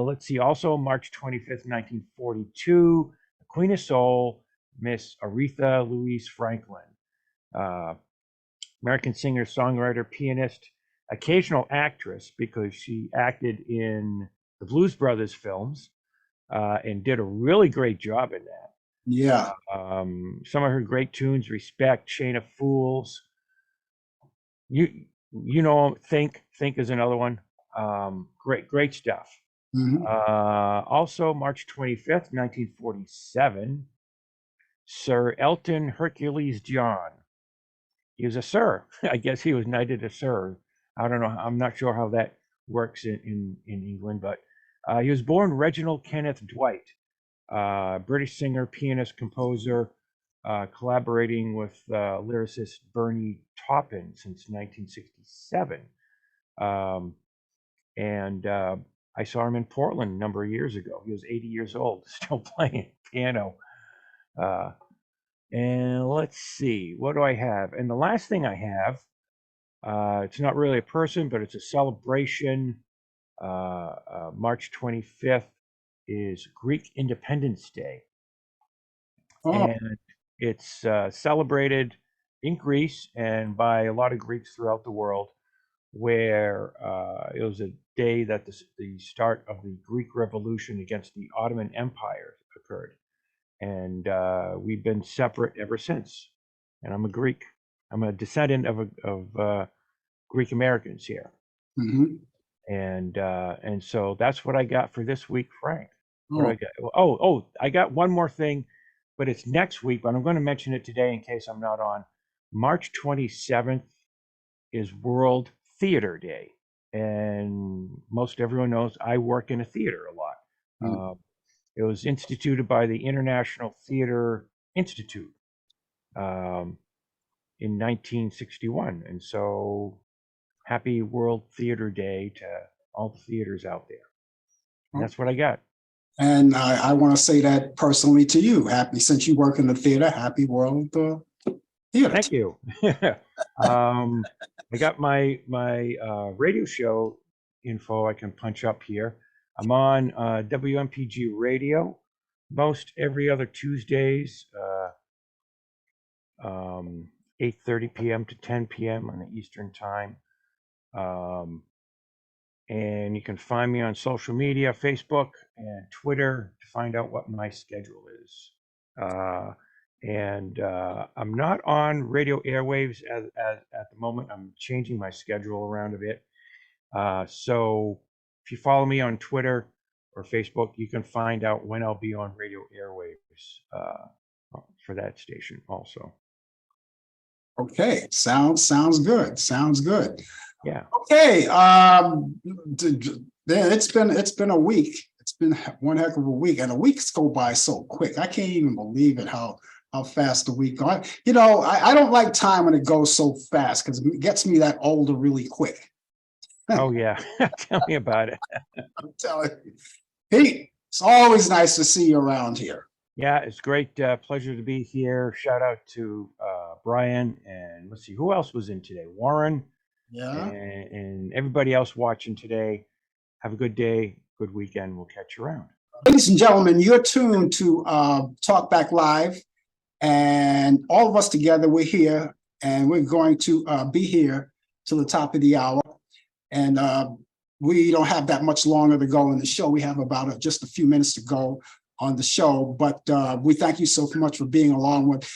Let's see. Also, March 25th, 1942, the Queen of Soul, Miss Aretha Louise Franklin, American singer, songwriter, pianist, occasional actress, because she acted in the Blues Brothers films and did a really great job in that. Yeah. Some of her great tunes: "Respect," "Chain of Fools." You know, think is another one. Great stuff. Mm-hmm. Also, March 25th, 1947, Sir Elton Hercules John. He was a sir. I guess he was knighted a sir. I don't know. I'm not sure how that works in England, but he was born Reginald Kenneth Dwight, British singer, pianist, composer, collaborating with lyricist Bernie Taupin since 1967. And I saw him in Portland a number of years ago. He was 80 years old, still playing piano. And let's see, what do I have? And the last thing I have, it's not really a person, but it's a celebration. March 25th is Greek Independence Day. Oh, And it's celebrated in Greece and by a lot of Greeks throughout the world, where it was a day that the start of the Greek Revolution against the Ottoman Empire occurred. And we've been separate ever since. And I'm a Greek. I'm a descendant of Greek Americans here. mhm. And so that's what I got for this week, Frank. What do Oh, I got? Oh, I got one more thing, but it's next week, but I'm going to mention it today in case I'm not on. March 27th is World Theater Day. And most everyone knows I work in a theater a lot. mm. It was instituted by the International Theater Institute in 1961. And so happy World Theater Day to all the theaters out there. And that's what I got. And I want to say that personally to you. Happy, since you work in the theater, happy World Theater. Thank you. I got my radio show info I can punch up here. I'm on WMPG Radio most every other Tuesdays, 8:30 p.m. to 10 p.m. on the Eastern Time. And you can find me on social media, Facebook and Twitter, to find out what my schedule is. And I'm not on radio airwaves at the moment. I'm changing my schedule around a bit. So if you follow me on Twitter or Facebook, you can find out when I'll be on radio airwaves for that station also. Okay, sounds good. Sounds good. Yeah. Okay, it's been a week. It's been one heck of a week, and the weeks go by so quick. I can't even believe it how fast the week goes. You know, I don't like time when it goes so fast because it gets me that older really quick. Oh yeah, tell me about it. I'm telling you, Pete, it's always nice to see you around here. Yeah, it's great. Pleasure to be here. Shout out to Brian, and let's see who else was in today. Warren, Yeah. and everybody else watching today. Have a good day, good weekend. We'll catch you around. Ladies and gentlemen, you're tuned to Talk Back Live, and all of us together, we're here, and we're going to be here till the top of the hour. And we don't have that much longer to go in the show. We have about just a few minutes to go on the show, but we thank you so much for being along with.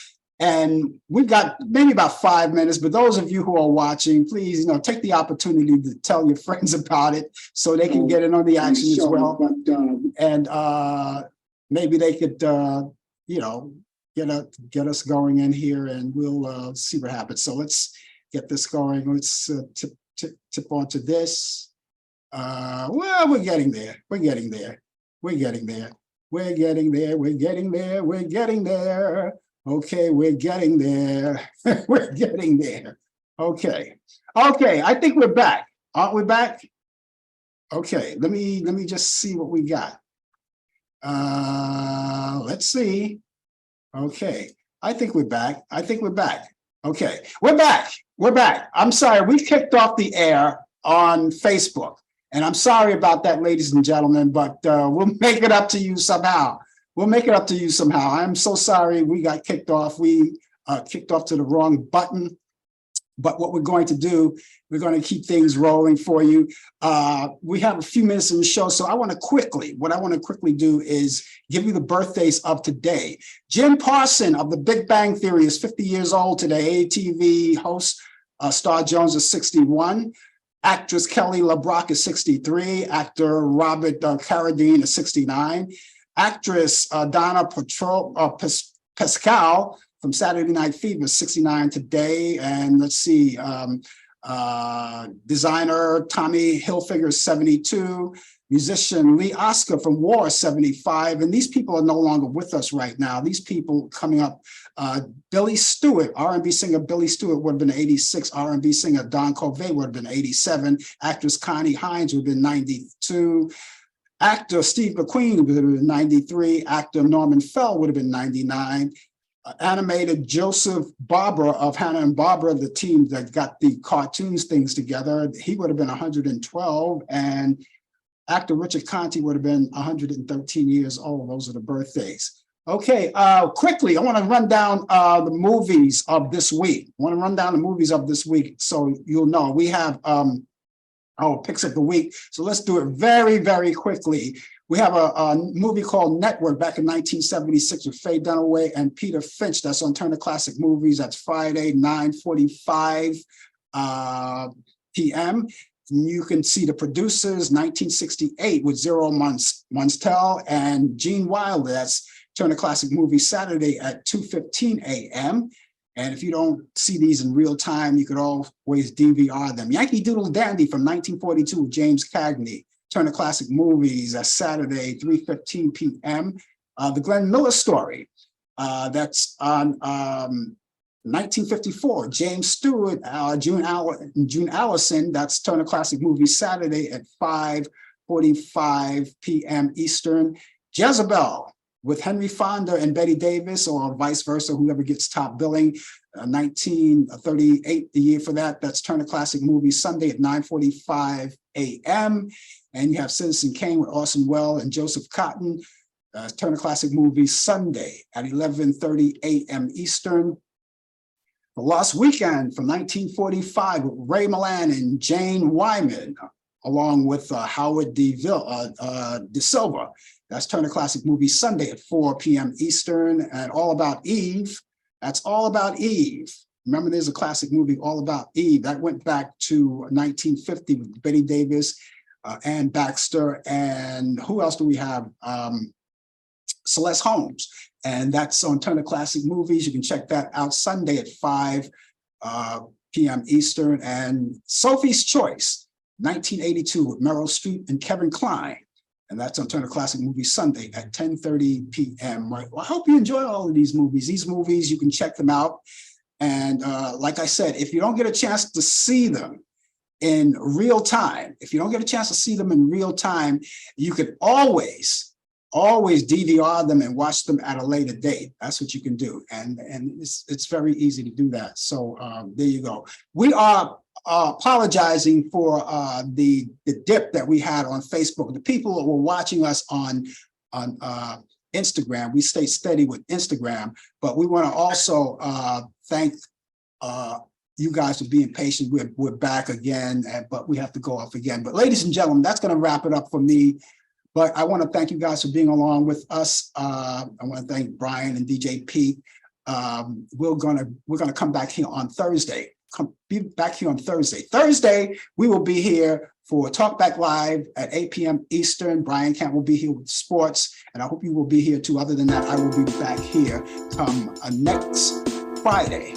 And we've got maybe about 5 minutes, but those of you who are watching, please, take the opportunity to tell your friends about it so they can get in on the action as well. And maybe they could, get us going in here, and we'll see what happens. So let's get this going. Let's tip onto this. Well, we're getting there. We're getting there. We're getting there. We're getting there. We're getting there. We're getting there. Okay, we're getting there. We're getting there. Okay. Okay, I think we're back. Aren't we back? Okay, let me just see what we got. Let's see. Okay, I think we're back. I think we're back. Okay, we're back. We're back. I'm sorry, we kicked off the air on Facebook. And I'm sorry about that, ladies and gentlemen, but we'll make it up to you somehow. We'll make it up to you somehow. I'm so sorry we got kicked off. We kicked off to the wrong button. But what we're going to do, we're going to keep things rolling for you. We have a few minutes in the show, so what I want to quickly do is give you the birthdays of today. Jim Parson of The Big Bang Theory is 50 years old today. ATV host Star Jones is 61. Actress Kelly LeBrock is 63. Actor Robert Carradine is 69. Actress Donna Pascal from Saturday Night Fever is 69 today. And let's see, designer Tommy Hilfiger is 72. musician Lee Oscar from War 75, and these people are no longer with us right now. These people coming up, Billy Stewart, R&B singer Billy Stewart would have been 86, R&B singer Don Covey would have been 87, actress Connie Hines would have been 92, actor Steve McQueen would have been 93, actor Norman Fell would have been 99, animator Joseph Barber of Hanna and Barbera, the team that got the cartoons things together, he would have been 112, and actor Richard Conte would have been 113 years old. Those are the birthdays. Okay, quickly, I want to run down the movies of this week. So you'll know. We have our picks of the week. So let's do it very, very quickly. We have a movie called Network back in 1976 with Faye Dunaway and Peter Finch. That's on Turner Classic Movies. That's Friday, 9:45 p.m. You can see the producers, 1968 with Zero Monstel and Gene Wilder. That's Turner Classic Movies Saturday at 2:15 a.m. And if you don't see these in real time, you could always DVR them. Yankee Doodle Dandy from 1942 with James Cagney. Turner Classic Movies, that's Saturday, 3:15 p.m. The Glenn Miller Story, that's on 1954. James Stewart, June Allison, that's Turner Classic Movies Saturday at 5:45 p.m. Eastern. Jezebel with Henry Fonda and Betty Davis, or vice versa, whoever gets top billing. 1938, the year for that. That's Turner Classic Movies Sunday at 9:45 a.m. And you have Citizen Kane with Orson Welles and Joseph Cotton. Turner Classic Movies Sunday at 11:30 a.m. Eastern. The Lost Weekend from 1945 with Ray Milland and Jane Wyman, along with Howard De Silva. That's Turner Classic Movies Sunday at 4 p.m. Eastern. And All About Eve, that's All About Eve. Remember, there's a classic movie, All About Eve, that went back to 1950 with Betty Davis, Ann Baxter, and who else do we have? Celeste Holmes. And that's on Turner Classic Movies. You can check that out Sunday at 5 p.m. Eastern. And Sophie's Choice, 1982 with Meryl Streep and Kevin Kline. And that's on Turner Classic Movies Sunday at 10:30 p.m. Right. Well, I hope you enjoy all of these movies. These movies, you can check them out. And like I said, if you don't get a chance to see them in real time, you can always DVR them and watch them at a later date. That's what you can do. And it's very easy to do that. So there you go. We are apologizing for the dip that we had on Facebook. The people that were watching us on Instagram, we stay steady with Instagram, but we want to also thank you guys for being patient. We're back again, but we have to go off again. But ladies and gentlemen, that's going to wrap it up for me. But I want to thank you guys for being along with us. I want to thank Brian and DJ Pete. We're gonna come back here on Thursday. Be back here on Thursday. Thursday, we will be here for Talk Back Live at 8 p.m. Eastern. Brian Camp will be here with sports, and I hope you will be here too. Other than that, I will be back here next Friday.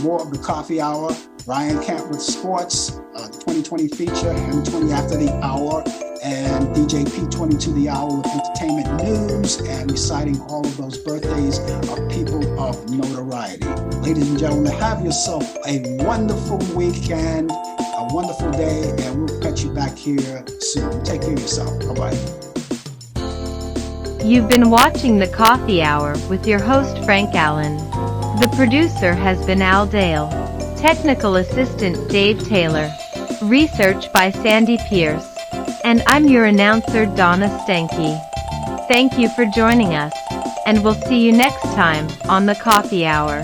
More of the coffee hour. Brian Camp with sports, the 2020 feature, and 20 after the hour, and DJ P22 the hour with entertainment news and reciting all of those birthdays of people of notoriety. Ladies and gentlemen, have yourself a wonderful weekend, a wonderful day, and we'll catch you back here soon. Take care of yourself. Bye-bye. You've been watching The Coffee Hour with your host Frank Allan. The producer has been Al Dale. Technical assistant Dave Taylor. Research by Sandy Pierce. And I'm your announcer Donna Stanky. Thank you for joining us, and we'll see you next time on The Coffee Hour.